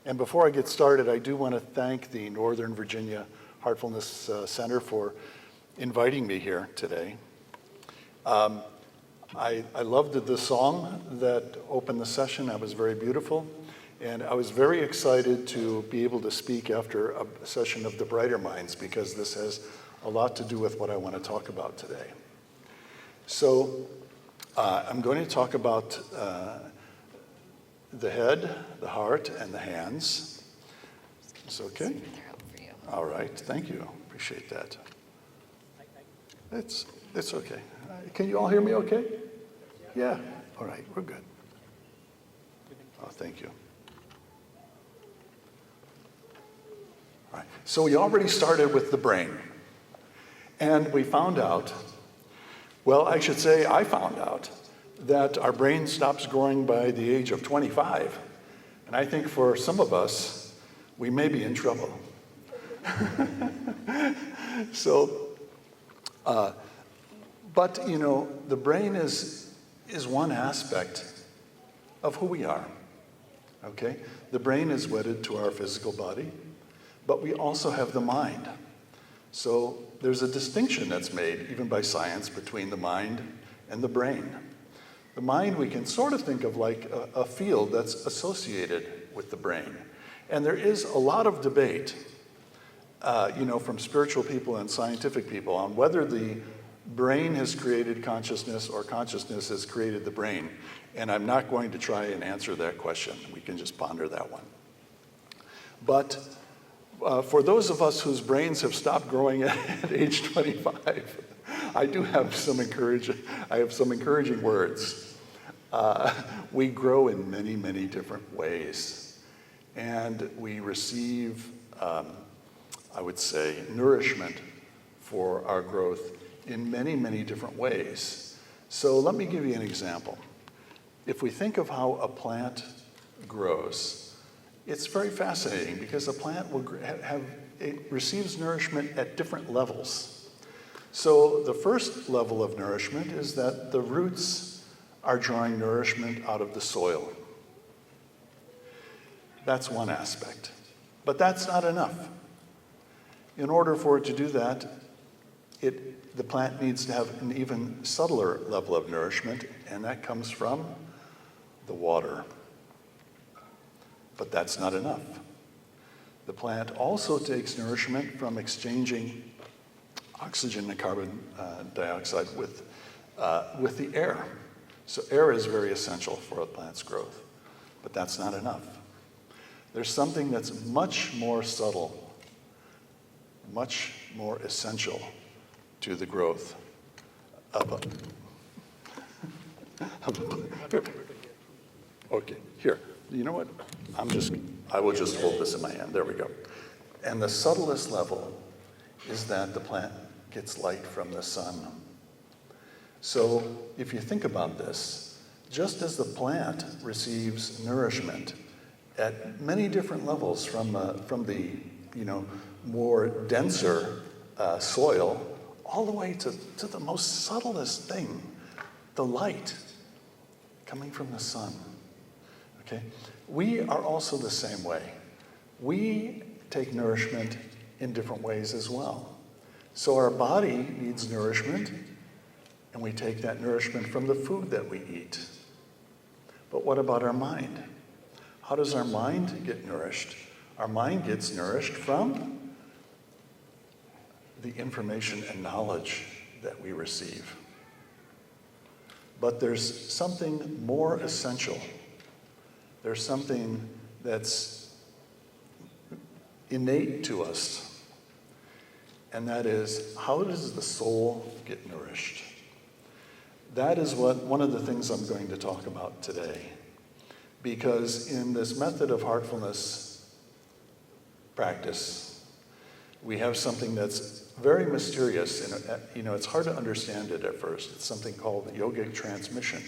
And before I get started, I do want to thank the Northern Virginia Heartfulness Center for inviting me here today. I loved the song that opened the session. That was very beautiful. And I was very excited to be able to speak after a session of the Brighter Minds, because this has a lot to do with what I want to talk about today. So I'm going to talk about the head, the heart, and the hands. It's okay? All right, thank you. Appreciate that. It's okay. Can you all hear me okay? Yeah? All right, we're good. Oh, thank you. All right, so we already started with the brain. And we found out, well, I should say I found out, that our brain stops growing by the age of 25. And I think for some of us, we may be in trouble. But you know, the brain is one aspect of who we are, okay? The brain is wedded to our physical body, but we also have the mind. So there's a distinction that's made, even by science, between the mind and the brain. The mind we can sort of think of like a field that's associated with the brain. And there is a lot of debate, from spiritual people and scientific people on whether the brain has created consciousness or consciousness has created the brain. And I'm not going to try and answer that question. We can just ponder that one. But for those of us whose brains have stopped growing at age 25, I have some encouraging words. We grow in many, many different ways. And we receive, I would say, nourishment for our growth in many, many different ways. So let me give you an example. If we think of how a plant grows, it's very fascinating because a plant it receives nourishment at different levels. So the first level of nourishment is that the roots are drawing nourishment out of the soil. That's one aspect. But that's not enough. In order for it to do that, the plant needs to have an even subtler level of nourishment, and that comes from the water. But that's not enough. The plant also takes nourishment from exchanging oxygen and carbon dioxide with the air. So air is very essential for a plant's growth, but that's not enough. There's something that's much more subtle, much more essential to the growth of Okay, here. You know what? I will just hold this in my hand. There we go. And the subtlest level is that the plant gets light from the sun. So if you think about this, just as the plant receives nourishment at many different levels from the more denser soil, all the way to the most subtlest thing, the light coming from the sun. Okay? We are also the same way. We take nourishment in different ways as well. So our body needs nourishment, and we take that nourishment from the food that we eat. But what about our mind? How does our mind get nourished? Our mind gets nourished from the information and knowledge that we receive. But there's something more essential. There's something that's innate to us, and that is, how does the soul get nourished? That is one of the things I'm going to talk about today. Because in this method of heartfulness practice, we have something that's very mysterious, and it's hard to understand it at first. It's something called yogic transmission.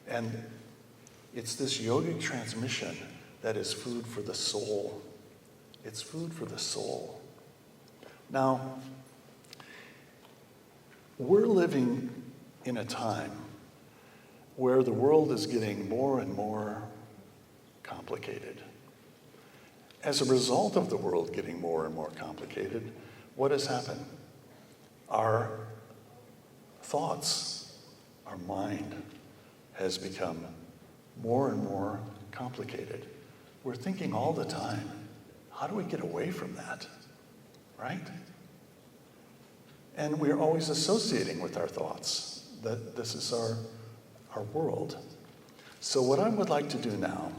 And it's this yogic transmission that is food for the soul. It's food for the soul. Now, we're living in a time where the world is getting more and more complicated. as a result of the world getting more and more complicated, what has happened? Our thoughts, our mind has become more and more complicated. We're thinking all the time, how do we get away from that, right? And we're always associating with our thoughts that this is our world. So what I would like to do now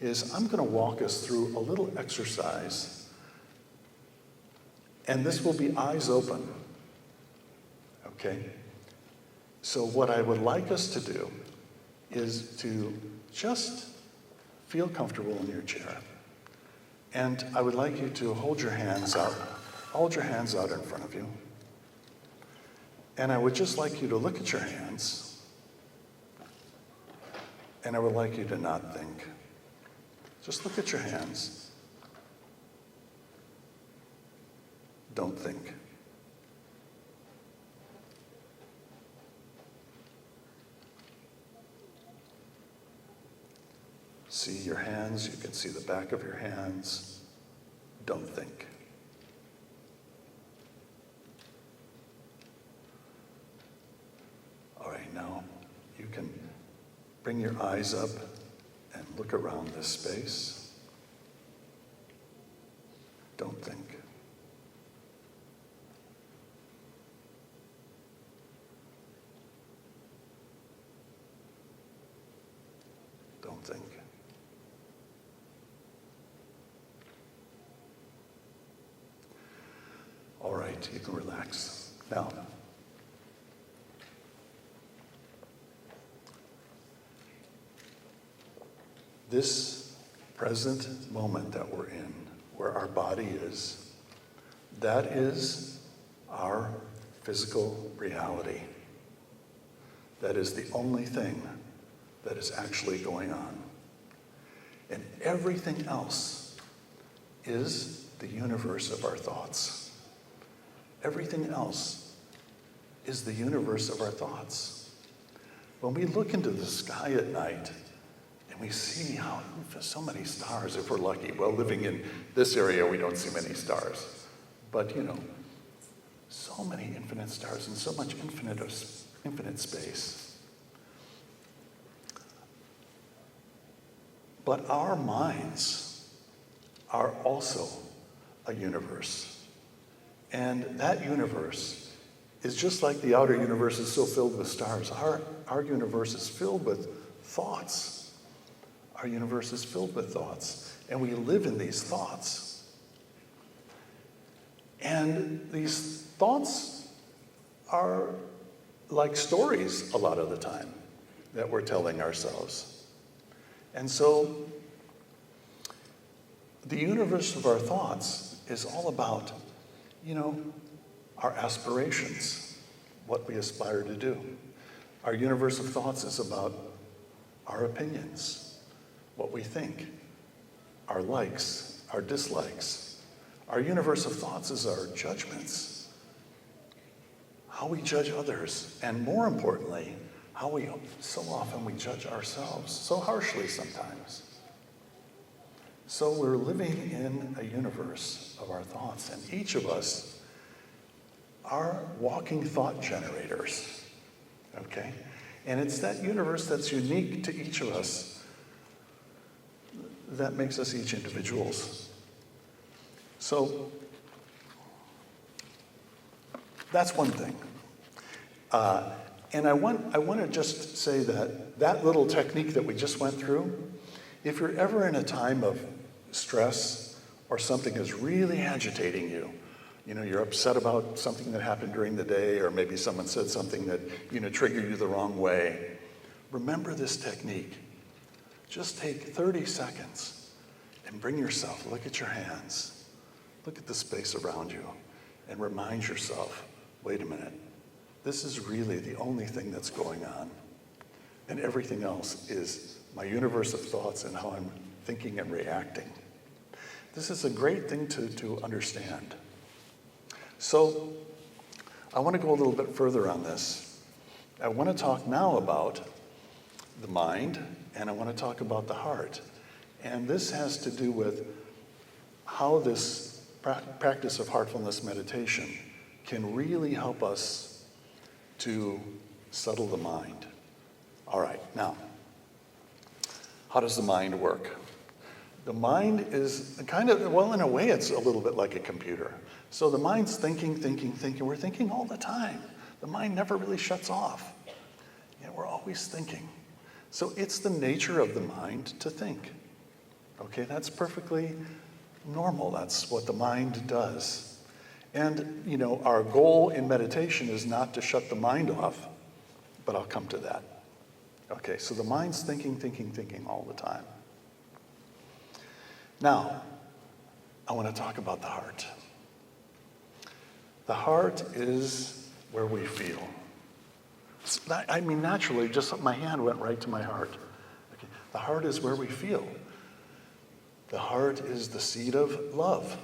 is I'm going to walk us through a little exercise, and this will be eyes open, okay? So what I would like us to do is to just feel comfortable in your chair. And I would like you to hold your hands out in front of you. And I would just like you to look at your hands, and I would like you to not think. Just look at your hands. Don't think. See your hands, you can see the back of your hands. Don't think. All right, now you can bring your eyes up and look around this space. Don't think. Don't think. All right, you can relax. Now, this present moment that we're in, where our body is, that is our physical reality. That is the only thing that is actually going on. And everything else is the universe of our thoughts. Everything else is the universe of our thoughts. When we look into the sky at night and we see how so many stars, if we're lucky, well, living in this area, we don't see many stars. But, so many infinite stars and so much infinite space. But our minds are also a universe. And that universe is just like the outer universe is so filled with stars. Our universe is filled with thoughts. Our universe is filled with thoughts. And we live in these thoughts. And these thoughts are like stories a lot of the time that we're telling ourselves. And so the universe of our thoughts is all about our aspirations, what we aspire to do. Our universe of thoughts is about our opinions, what we think, our likes, our dislikes. Our universe of thoughts is our judgments, how we judge others, and more importantly, how so often we judge ourselves, so harshly sometimes. So we're living in a universe of our thoughts, and each of us are walking thought generators, okay? And it's that universe that's unique to each of us that makes us each individuals. So that's one thing. And I want to just say that little technique that we just went through, if you're ever in a time of stress or something is really agitating you, you're upset about something that happened during the day, or maybe someone said something that, triggered you the wrong way, remember this technique. Just take 30 seconds and bring yourself, look at your hands, look at the space around you, and remind yourself, wait a minute, this is really the only thing that's going on. And everything else is my universe of thoughts and how I'm thinking and reacting. This is a great thing to understand. So I want to go a little bit further on this. I want to talk now about the mind, and I want to talk about the heart. And this has to do with how this practice of heartfulness meditation can really help us to settle the mind. All right, now, how does the mind work? The mind is kind of, well, in a way, it's a little bit like a computer. So the mind's thinking. We're thinking all the time. The mind never really shuts off. We're always thinking. So it's the nature of the mind to think. Okay, that's perfectly normal. That's what the mind does. And, our goal in meditation is not to shut the mind off, but I'll come to that. Okay, so the mind's thinking all the time. Now, I want to talk about the heart. The heart is where we feel. I mean, naturally, just my hand went right to my heart. Okay. The heart is where we feel. The heart is the seat of love.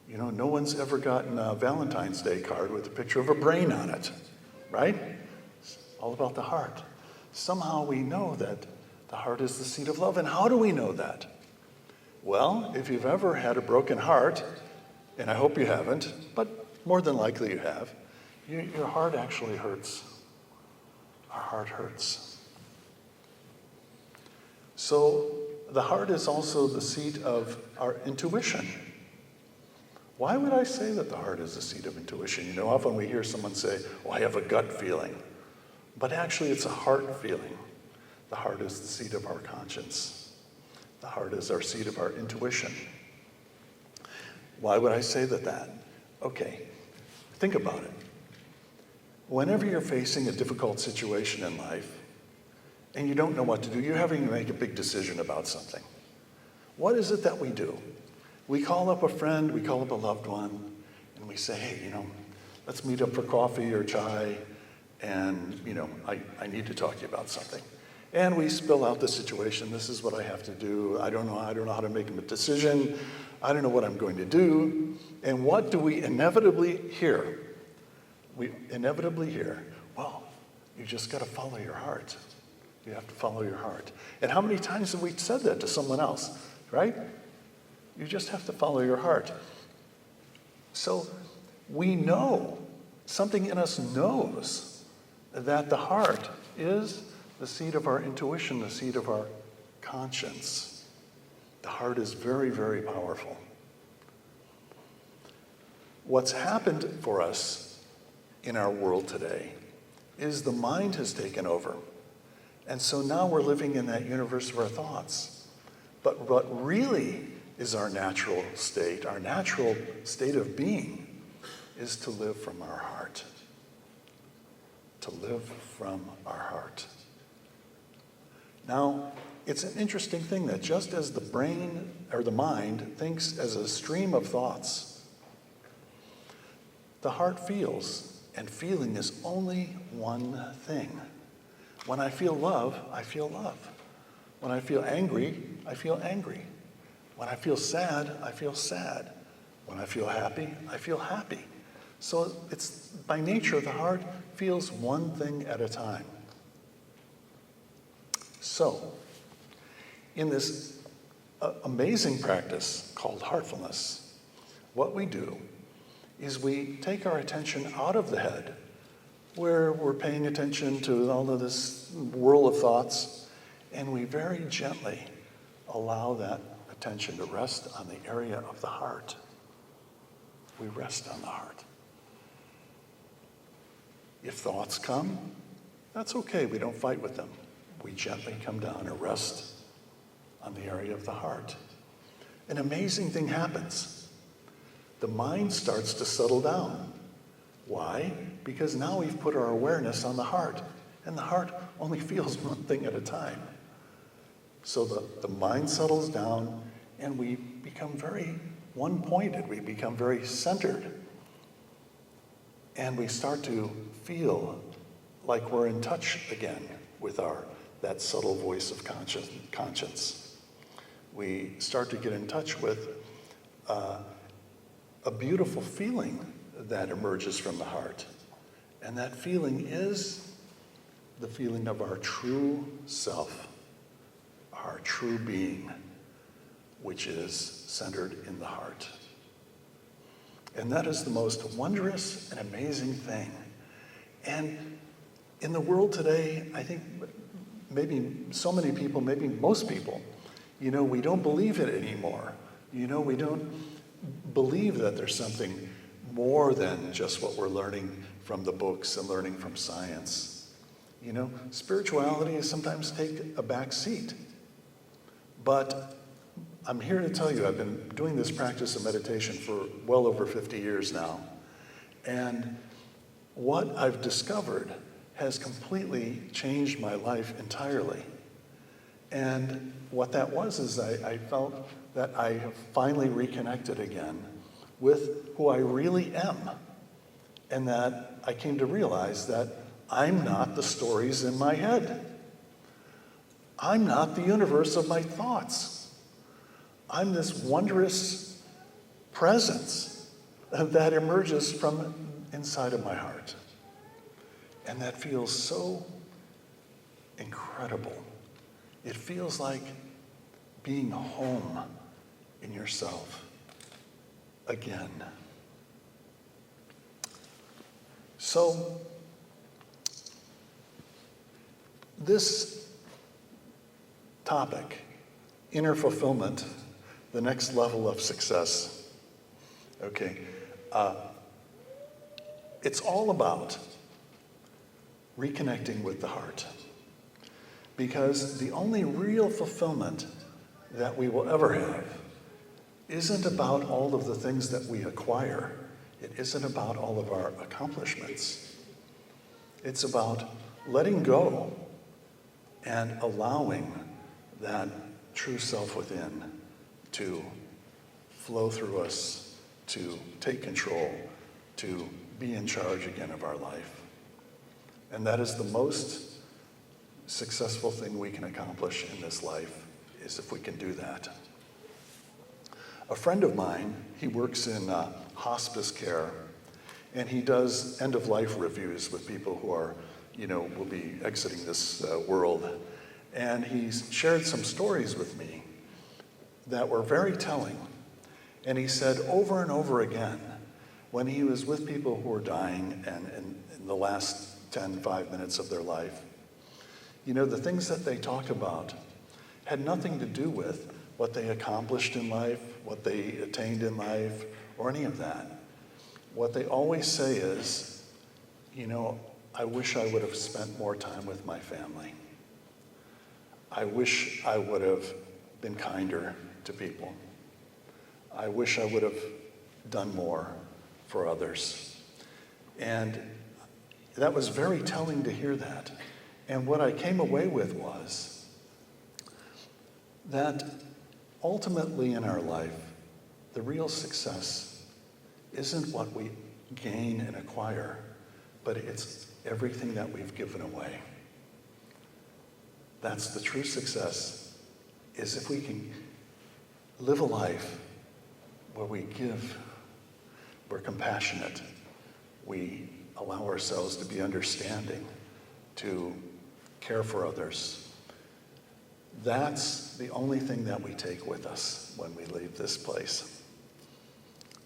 No one's ever gotten a Valentine's Day card with a picture of a brain on it, right? It's all about the heart. Somehow we know that the heart is the seat of love. And how do we know that? Well, if you've ever had a broken heart, and I hope you haven't, but more than likely you have, your heart actually hurts. Our heart hurts. So the heart is also the seat of our intuition. Why would I say that the heart is the seat of intuition? Often we hear someone say, I have a gut feeling. But actually it's a heart feeling. The heart is the seat of our conscience. The heart is our seat of our intuition. Why would I say that? Okay, think about it. Whenever you're facing a difficult situation in life and you don't know what to do, you're having to make a big decision about something. What is it that we do? We call up a friend, we call up a loved one, and we say, hey, let's meet up for coffee or chai, and, I need to talk to you about something. And we spill out the situation. This is what I have to do. I don't know how to make a decision. I don't know what I'm going to do. And what do we inevitably hear? We inevitably hear, well, you just got to follow your heart. You have to follow your heart. And how many times have we said that to someone else, right? You just have to follow your heart. So we know, something in us knows that the heart is the seat of our intuition, the seat of our conscience. The heart is very, very powerful. What's happened for us in our world today is the mind has taken over. And so now we're living in that universe of our thoughts. But what really is our natural state of being, is to live from our heart. To live from our heart. Now, it's an interesting thing that just as the brain or the mind thinks as a stream of thoughts, the heart feels, and feeling is only one thing. When I feel love, I feel love. When I feel angry, I feel angry. When I feel sad, I feel sad. When I feel happy, I feel happy. So it's by nature, the heart feels one thing at a time. So, in this amazing practice called heartfulness, what we do is we take our attention out of the head, where we're paying attention to all of this whirl of thoughts, and we very gently allow that attention to rest on the area of the heart. We rest on the heart. If thoughts come, that's okay. We don't fight with them. We gently come down and rest on the area of the heart. An amazing thing happens. The mind starts to settle down. Why? Because now we've put our awareness on the heart, and the heart only feels one thing at a time. So the mind settles down, and we become very one-pointed. We become very centered. And we start to feel like we're in touch again with that subtle voice of conscience. We start to get in touch with a beautiful feeling that emerges from the heart. And that feeling is the feeling of our true self, our true being. which is centered in the heart. And that is the most wondrous and amazing thing. And in the world today, I think maybe so many people, maybe most people, we don't believe it anymore. We don't believe that there's something more than just what we're learning from the books and learning from science. Spirituality is sometimes take a back seat. But I'm here to tell you, I've been doing this practice of meditation for well over 50 years now. And what I've discovered has completely changed my life entirely. And what that was is I felt that I have finally reconnected again with who I really am. And that I came to realize that I'm not the stories in my head. I'm not the universe of my thoughts. I'm this wondrous presence that emerges from inside of my heart. And that feels so incredible. It feels like being home in yourself again. So, this topic, inner fulfillment, the next level of success, it's all about reconnecting with the heart. Because the only real fulfillment that we will ever have isn't about all of the things that we acquire. It isn't about all of our accomplishments. It's about letting go and allowing that true self within to flow through us, to take control, to be in charge again of our life. And that is the most successful thing we can accomplish in this life, is if we can do that. A friend of mine, he works in hospice care, and he does end-of-life reviews with people who are, will be exiting this world. And he's shared some stories with me that were very telling. And he said over and over again, when he was with people who were dying and in the last 5 minutes of their life, the things that they talked about had nothing to do with what they accomplished in life, what they attained in life, or any of that. What they always say is, I wish I would have spent more time with my family. I wish I would have been kinder to people. I wish I would have done more for others. And that was very telling to hear that. And what I came away with was that ultimately in our life, the real success isn't what we gain and acquire, but it's everything that we've given away. That's the true success, is if we can live a life where we give, we're compassionate, we allow ourselves to be understanding, to care for others. That's the only thing that we take with us when we leave this place.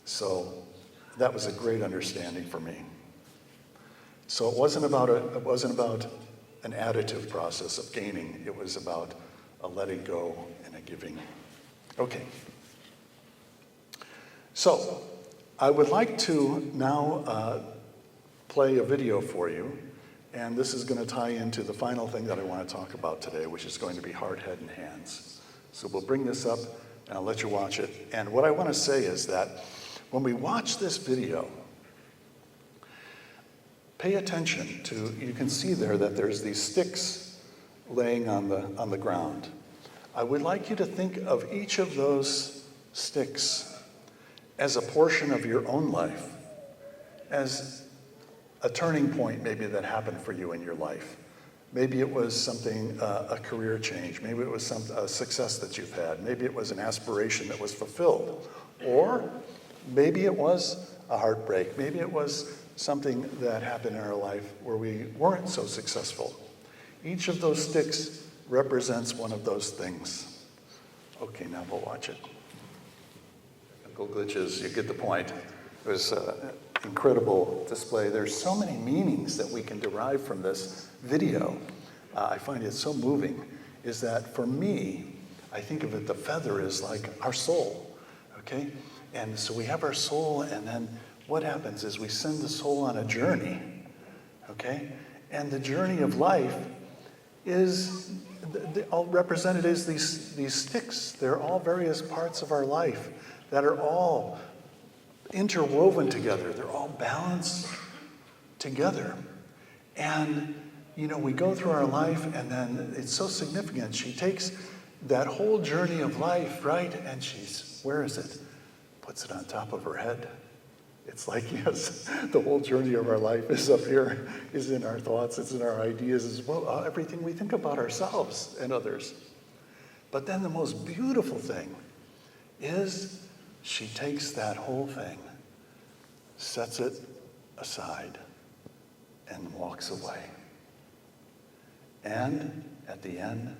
So that was a great understanding for me. So it wasn't about an additive process of gaining. It was about a letting go and a giving. Okay. So I would like to now play a video for you. And this is going to tie into the final thing that I want to talk about today, which is going to be heart, head, and hands. So we'll bring this up, and I'll let you watch it. And what I want to say is that when we watch this video, pay attention to, you can see there that there's these sticks laying on the ground. I would like you to think of each of those sticks as a portion of your own life, as a turning point maybe that happened for you in your life. Maybe it was something, a career change. Maybe it was a success that you've had. Maybe it was an aspiration that was fulfilled. Or maybe it was a heartbreak. Maybe it was something that happened in our life where we weren't so successful. Each of those sticks represents one of those things. Okay, now we'll watch it. Technical glitches, you get the point. It was an incredible display. There's so many meanings that we can derive from this video. I find it so moving, is that for me, I think of it, the feather is like our soul, okay? And so we have our soul, and then what happens is we send the soul on a journey, okay? And the journey of life is all represented as these sticks. They're all various parts of our life that are all interwoven together. They're all balanced together. And, you know, we go through our life, and then it's so significant. She takes that whole journey of life, right? And where is it? Puts it on top of her head. It's like, yes, the whole journey of our life is up here, is in our thoughts, it's in our ideas, as well, everything we think about ourselves and others. But then the most beautiful thing is she takes that whole thing, sets it aside, and walks away. And at the end,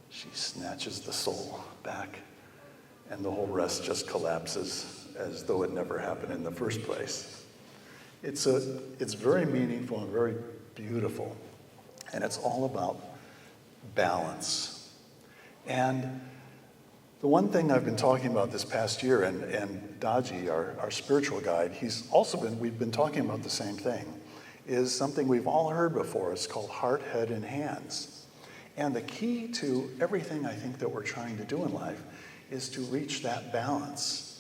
she snatches the soul back, and the whole rest just collapses as though it never happened in the first place. It's very meaningful and very beautiful, and it's all about balance. And the one thing I've been talking about this past year, and Daji, our spiritual guide, we've been talking about the same thing, is something we've all heard before. It's called heart, head, and hands. And the key to everything I think that we're trying to do in life is to reach that balance.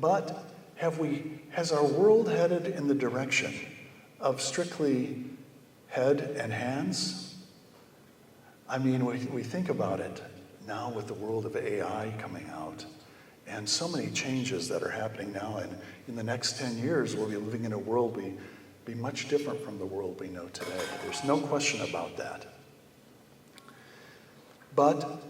But has our world headed in the direction of strictly head and hands? I mean, we think about it now with the world of AI coming out, and so many changes that are happening now, and in the next 10 years we'll be living in a world be much different from the world we know today. There's no question about that. But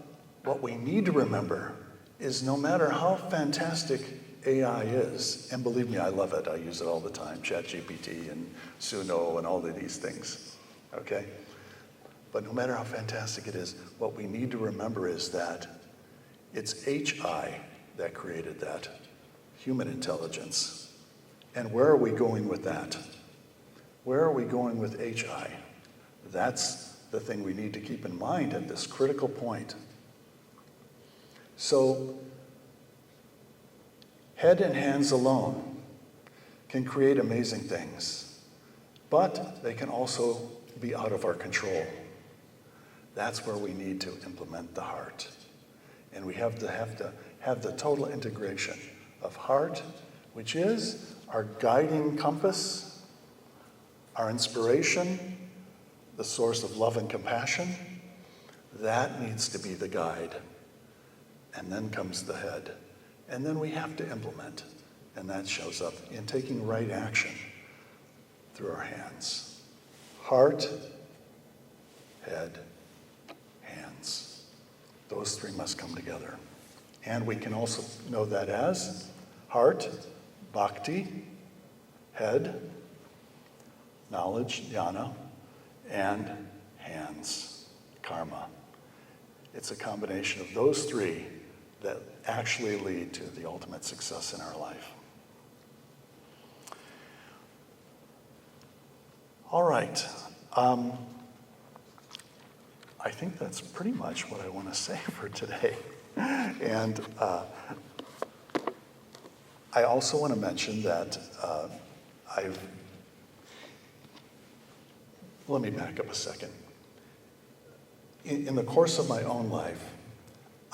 what we need to remember is no matter how fantastic AI is, and believe me, I love it. I use it all the time, ChatGPT and Suno and all of these things, okay? But no matter how fantastic it is, what we need to remember is that it's HI that created that, human intelligence. And where are we going with that? Where are we going with HI? That's the thing we need to keep in mind at this critical point. So, head and hands alone can create amazing things, but they can also be out of our control. That's where we need to implement the heart. And we have to have the total integration of heart, which is our guiding compass, our inspiration, the source of love and compassion. That needs to be the guide. And then comes the head. And then we have to implement. And that shows up in taking right action through our hands. Heart, head, hands. Those three must come together. And we can also know that as heart, bhakti, head, knowledge, jnana, and hands, karma. It's a combination of those three that actually lead to the ultimate success in our life. All right. I think that's pretty much what I want to say for today. And I also want to mention that let me back up a second. In the course of my own life,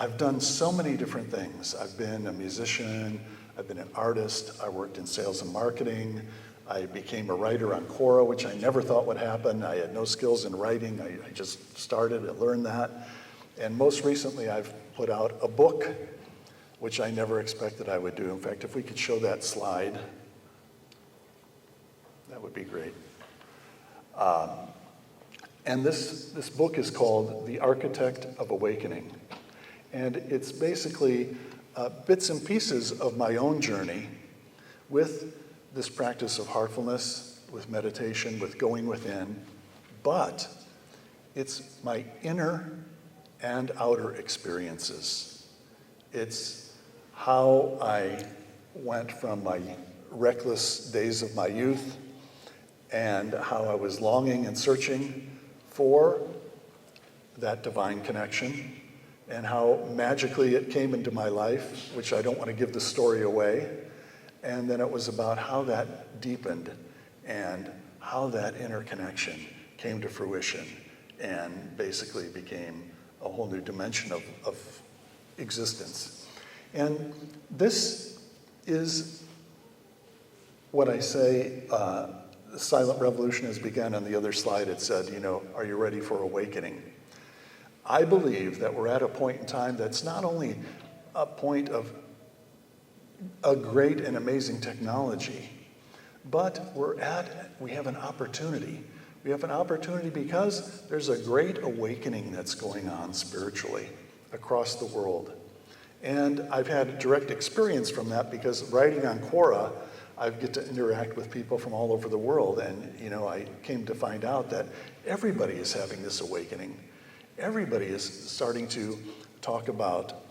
I've done so many different things. I've been a musician, I've been an artist, I worked in sales and marketing, I became a writer on Quora, which I never thought would happen. I had no skills in writing, I just started and learned that. And most recently I've put out a book, which I never expected I would do. In fact, if we could show that slide, that would be great. And this book is called The Architect of Awakening. And it's basically bits and pieces of my own journey with this practice of heartfulness, with meditation, with going within. But it's my inner and outer experiences. It's how I went from my reckless days of my youth and how I was longing and searching for that divine connection, and how magically it came into my life, which I don't want to give the story away. And then it was about how that deepened and how that interconnection came to fruition and basically became a whole new dimension of existence. And this is what I say, the silent revolution has begun. On the other slide it said, are you ready for awakening? I believe that we're at a point in time that's not only a point of a great and amazing technology, but we have an opportunity. We have an opportunity because there's a great awakening that's going on spiritually across the world. And I've had direct experience from that because writing on Quora, I get to interact with people from all over the world. And, I came to find out that everybody is having this awakening. Everybody is starting to talk about,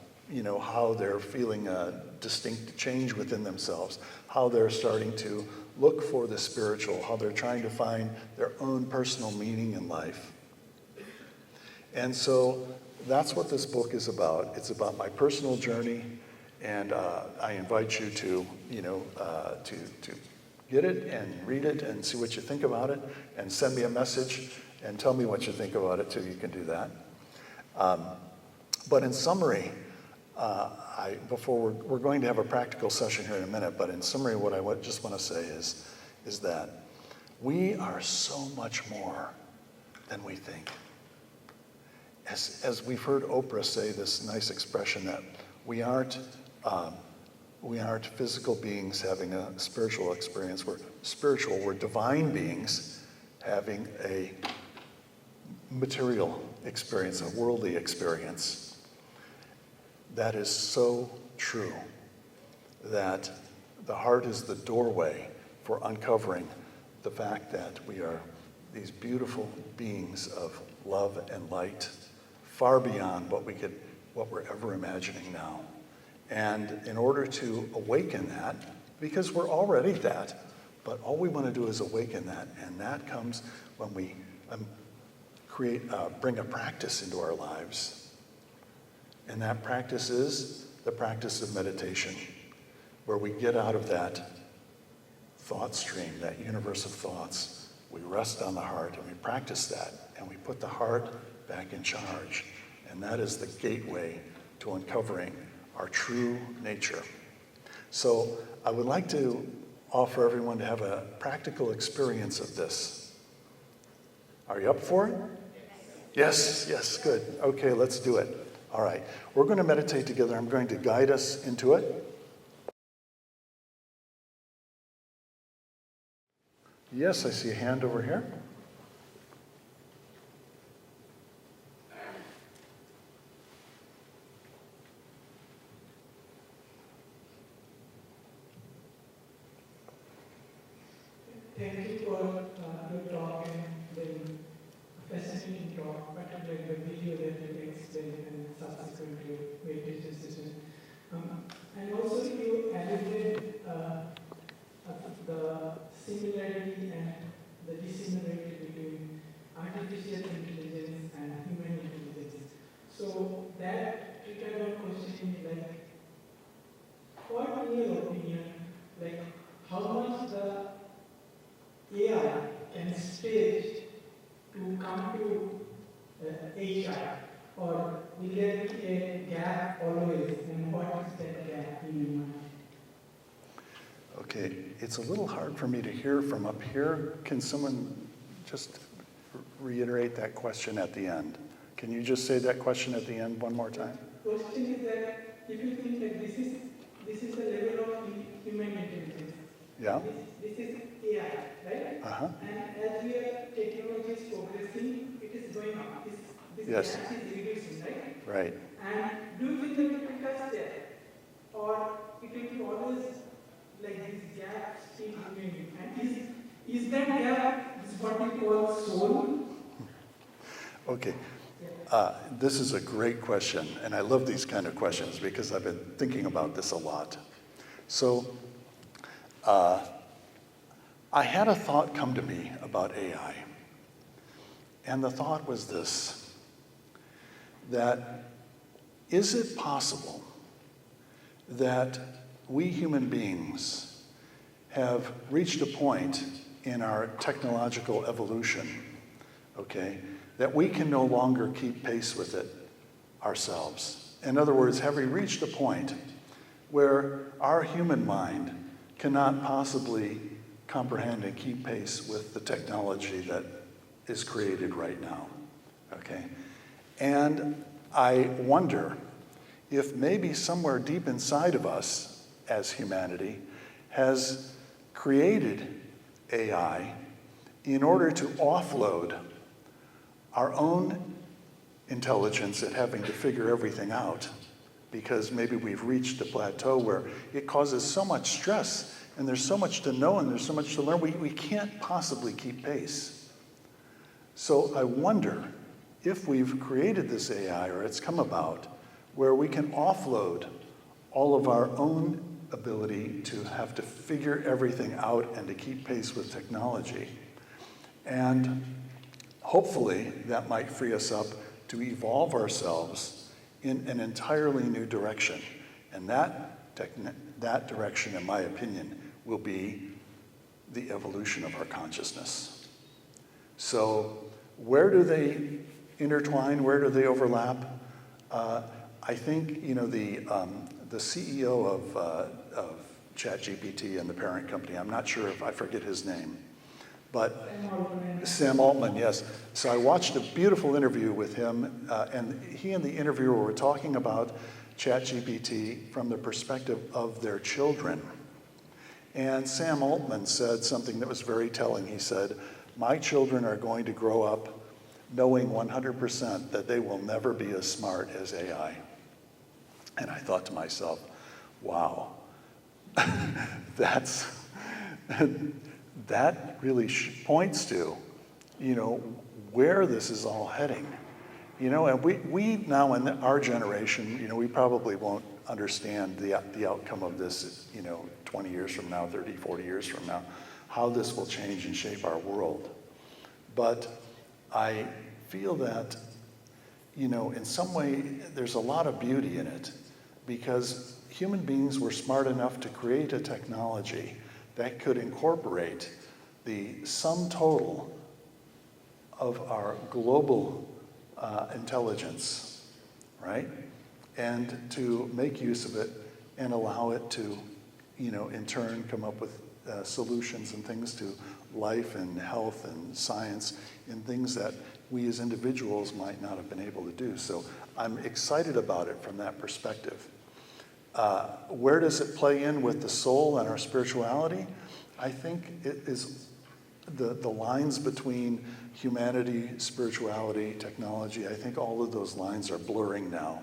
how they're feeling a distinct change within themselves, how they're starting to look for the spiritual, how they're trying to find their own personal meaning in life. And so that's what this book is about. It's about my personal journey, and I invite you to get it and read it and see what you think about it, and send me a message and tell me what you think about it too. You can do that. But in summary, we're going to have a practical session here in a minute, but in summary, what I just want to say is that we are so much more than we think. As we've heard Oprah say this nice expression that we aren't physical beings having a spiritual experience. We're divine beings having a material experience, a worldly experience. That is so true, that the heart is the doorway for uncovering the fact that we are these beautiful beings of love and light, far beyond what we're ever imagining now. And in order to awaken that, because we're already that, but all we want to do is awaken that, and that comes when we bring a practice into our lives. And that practice is the practice of meditation, where we get out of that thought stream, that universe of thoughts. We rest on the heart, and we practice that, and we put the heart back in charge. And that is the gateway to uncovering our true nature. So I would like to offer everyone to have a practical experience of this. Are you up for it? Yes, good. Okay, let's do it. All right, we're going to meditate together. I'm going to guide us into it. Yes, I see a hand over here. Thank you for your talk and the fascinating talk, particularly the video that you explained and subsequent to meditation session. And also you added the similarity and the dissimilarity between artificial intelligence and human intelligence. So that triggered a question like, what in your opinion, like how much the AI can stage to come to HI, or will there be a gap always, and what is that gap in your mind? Okay, it's a little hard for me to hear from up here. Can someone just reiterate that question at the end? Can you just say that question at the end one more time? The question is that if you think that this is the level of human intelligence, yeah, this is AI, right? Uh-huh. And as technology is progressing, it is going up. This Yes. gap is reducing, right? Right. And do you think that it will touch there, or it will be always like this gap still remaining? And is that gap is what we call soul? Okay. This is a great question, and I love these kind of questions because I've been thinking about this a lot. So, I had a thought come to me about AI, and the thought was this, that is it possible that we human beings have reached a point in our technological evolution, okay, that we can no longer keep pace with it ourselves? In other words, have we reached a point where our human mind cannot possibly comprehend and keep pace with the technology that is created right now, okay? And I wonder if maybe somewhere deep inside of us as humanity has created AI in order to offload our own intelligence at having to figure everything out, because maybe we've reached a plateau where it causes so much stress and there's so much to know and there's so much to learn, we can't possibly keep pace. So I wonder if we've created this AI, or it's come about, where we can offload all of our own ability to have to figure everything out and to keep pace with technology. And hopefully that might free us up to evolve ourselves in an entirely new direction. And that direction, in my opinion, will be the evolution of our consciousness. So where do they intertwine? Where do they overlap? I think, you know, the CEO of ChatGPT and the parent company, I'm not sure if I forget his name, but Sam Altman, yes. So I watched a beautiful interview with him, and he and the interviewer were talking about ChatGPT from the perspective of their children. And Sam Altman said something that was very telling. He said, "My children are going to grow up knowing 100% that they will never be as smart as AI." And I thought to myself, wow, that really points to, you know, where this is all heading. You know, and we now in our generation, you know, we probably won't understand the outcome of this, you know, 20 years from now, 30, 40 years from now, how this will change and shape our world. But I feel that, you know, in some way, there's a lot of beauty in it, because human beings were smart enough to create a technology that could incorporate the sum total of our global intelligence, right? And to make use of it and allow it to, you know, in turn come up with solutions and things to life and health and science and things that we as individuals might not have been able to do. So I'm excited about it from that perspective. Where does it play in with the soul and our spirituality? I think it is the lines between humanity, spirituality, technology, I think all of those lines are blurring now.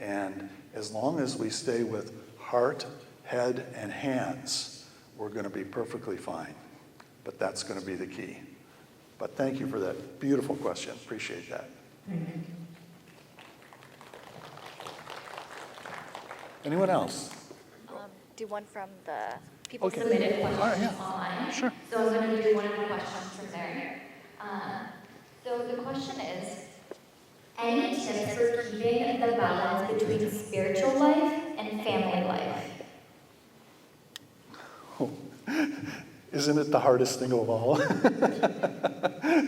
And as long as we stay with heart, head, and hands, we're going to be perfectly fine. But that's going to be the key. But thank you for that beautiful question. Appreciate that. Anyone else? Do one from the people Okay. submitted questions All right, yeah. online. Sure. So I'm going to do one of the questions from there. So the question is, any tips for keeping the balance between spiritual life and family life? Oh, isn't it the hardest thing of all?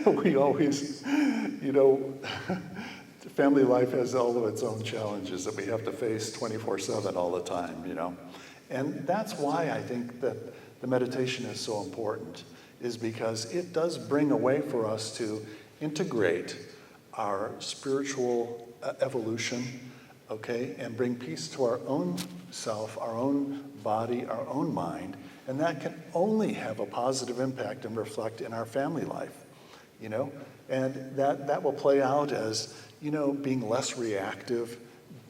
We always, you know, family life has all of its own challenges that we have to face 24/7 all the time, you know. And that's why I think that the meditation is so important, is because it does bring a way for us to integrate our spiritual evolution, okay, and bring peace to our own self, our own body, our own mind, and that can only have a positive impact and reflect in our family life, you know, and that will play out as, you know, being less reactive,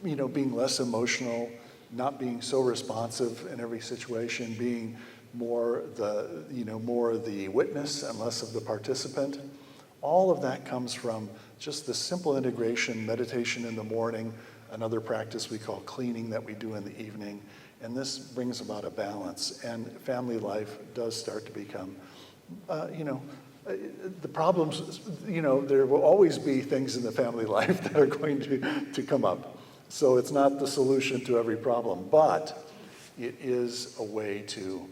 you know, being less emotional, not being so responsive in every situation, being more the witness and less of the participant. All of that comes from just the simple integration, meditation in the morning, another practice we call cleaning that we do in the evening, and this brings about a balance, and family life does start to become, the problems, there will always be things in the family life that are going to come up. So it's not the solution to every problem, but it is a way to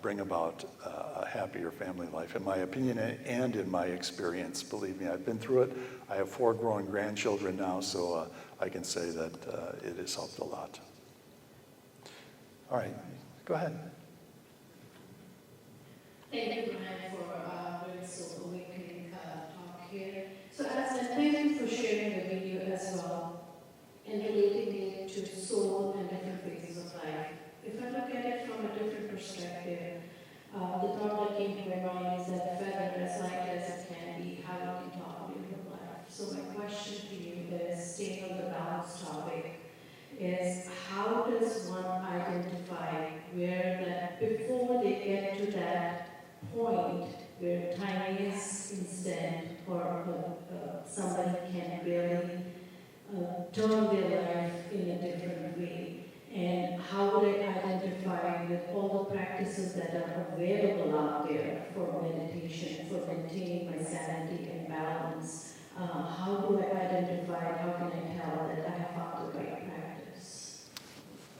bring about a happier family life, in my opinion and in my experience. Believe me, I've been through it. I have 4 growing grandchildren now, so I can say that it has helped a lot. All right, go ahead. Thank you, Brian, for doing so awakening talk here. So thank you for sharing the video as well and relating it to soul and different phases of life. If I look at it from a different perspective, the thought that came to my mind is that feather, as light as it can be, how you can talk about your life. So my question to you is, staying on the balance topic, is how does one identify where that, before they get to that point where time is instant or somebody can really turn their life in a different way, and how would I identify with all the practices that are available out there for meditation, for maintaining my sanity and balance? How do I identify, how can I tell that I have found the right practice?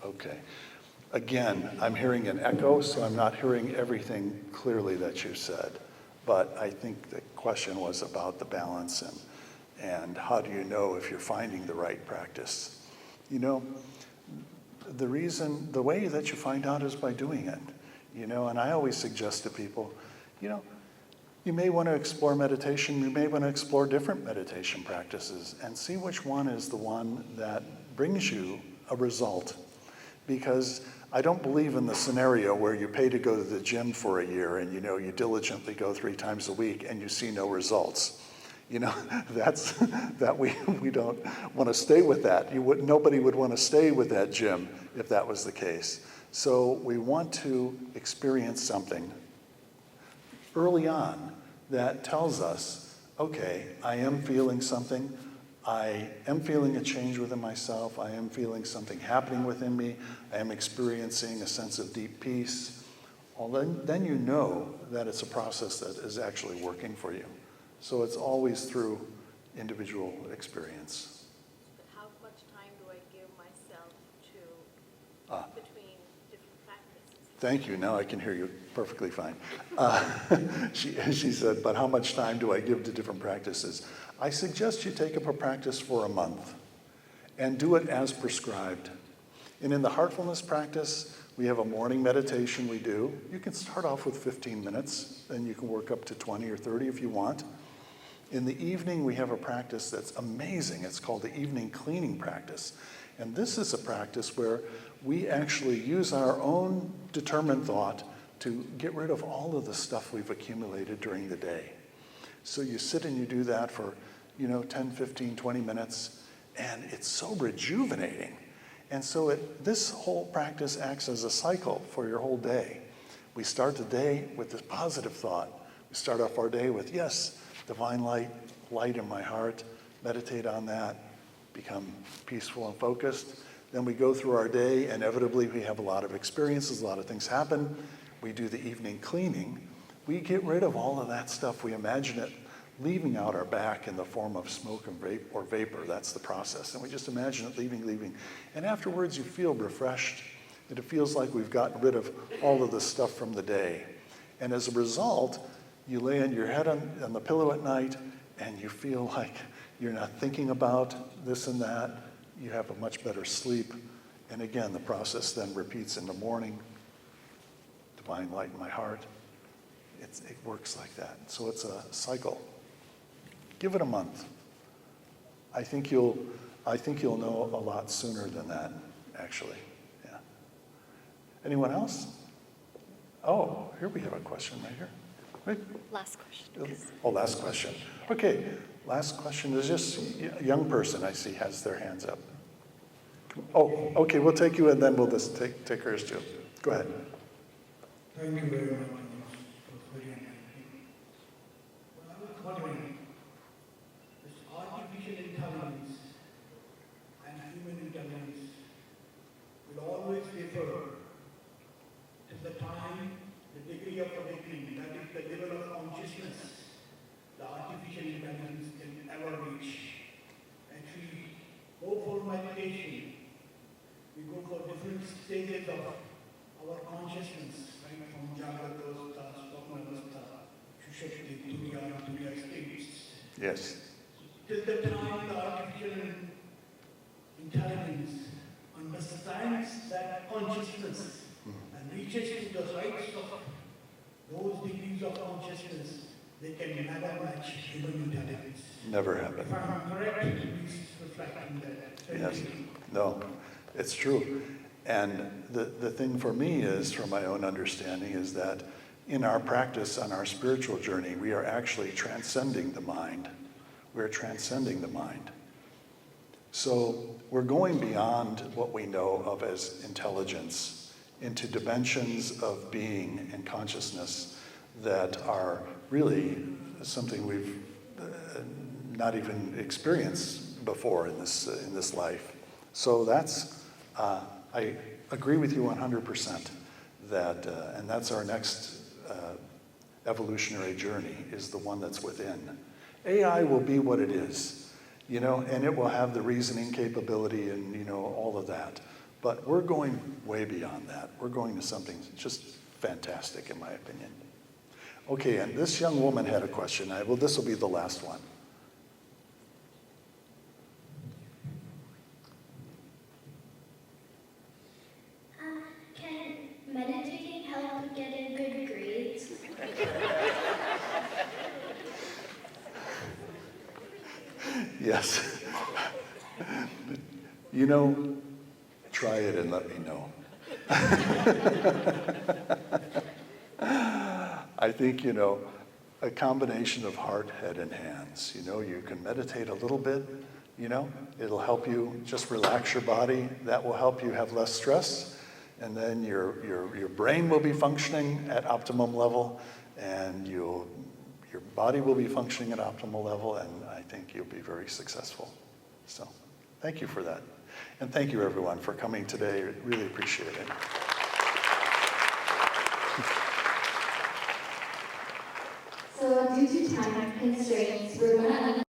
Okay. Again, I'm hearing an echo, so I'm not hearing everything clearly that you said. But I think the question was about the balance and how do you know if you're finding the right practice? The way that you find out is by doing it. And I always suggest to people, you may want to explore meditation, you may want to explore different meditation practices and see which one is the one that brings you a result. Because I don't believe in the scenario where you pay to go to the gym for a year and you diligently go 3 times a week and you see no results. We don't want to stay with that. Nobody would want to stay with that gym if that was the case. So we want to experience something early on that tells us, okay, I am feeling something. I am feeling a change within myself. I am feeling something happening within me. I am experiencing a sense of deep peace. Well, then you know that it's a process that is actually working for you. So it's always through individual experience. But how much time do I give myself to between different practices? Thank you. Now I can hear you perfectly fine. She said, but how much time do I give to different practices? I suggest you take up a practice for a month and do it as prescribed. And in the Heartfulness practice, we have a morning meditation we do. You can start off with 15 minutes, then you can work up to 20 or 30 if you want. In the evening, we have a practice that's amazing. It's called the evening cleaning practice. And this is a practice where we actually use our own determined thought to get rid of all of the stuff we've accumulated during the day. So you sit and you do that for 10, 15, 20 minutes, and it's so rejuvenating. And so this whole practice acts as a cycle for your whole day. We start the day with this positive thought. We start off our day with, yes, divine light in my heart, meditate on that, become peaceful and focused. Then we go through our day, inevitably we have a lot of experiences, a lot of things happen. We do the evening cleaning. We get rid of all of that stuff. We imagine it leaving out our back in the form of smoke or vapor. That's the process. And we just imagine it leaving. And afterwards you feel refreshed. And it feels like we've gotten rid of all of the stuff from the day. And as a result, you lay on your head on the pillow at night and you feel like you're not thinking about this and that. You have a much better sleep. And again, the process then repeats in the morning. Divine light in my heart. It works like that. So it's a cycle. Give it a month. I think you'll know a lot sooner than that, actually. Yeah. Anyone else? Oh, here we have a question right here. Wait. Last question. Oh, last question. Okay, last question is just a young person I see has their hands up. Oh, okay, we'll take you and then we'll just take hers too. Go ahead. Thank you very much. It was very enlightening. I was wondering, of awakening, that is the level of consciousness the artificial intelligence can ever reach. Actually, go for meditation. We go for different stages of our consciousness, right from Jagrata Avastha, Swapna Avastha, Sushupti, Turiya states. Yes. Till the time the artificial intelligence understands that consciousness and reaches to the heights of those degrees of consciousness, they can never match human intelligence. Never happen. If I'm correct, please reflect on that. Thank Yes. you. No, it's true. And the thing for me is, from my own understanding, is that in our practice on our spiritual journey, we are actually transcending the mind. We're transcending the mind. So we're going beyond what we know of as intelligence into dimensions of being and consciousness that are really something we've not even experienced before in this life. So that's, I agree with you 100% that, and that's our next evolutionary journey, is the one that's within. AI will be what it is, and it will have the reasoning capability and, all of that. But we're going way beyond that. We're going to something just fantastic, in my opinion. Okay, and this young woman had a question. This will be the last one. Can meditating help getting good grades? Yes. Try it and let me know. I think, a combination of heart, head, and hands. You can meditate a little bit, it'll help you just relax your body. That will help you have less stress. And then your brain will be functioning at optimum level, and your body will be functioning at optimal level, and I think you'll be very successful. So thank you for that. And thank you, everyone, for coming today. Really appreciate it. So due to time constraints, we're going to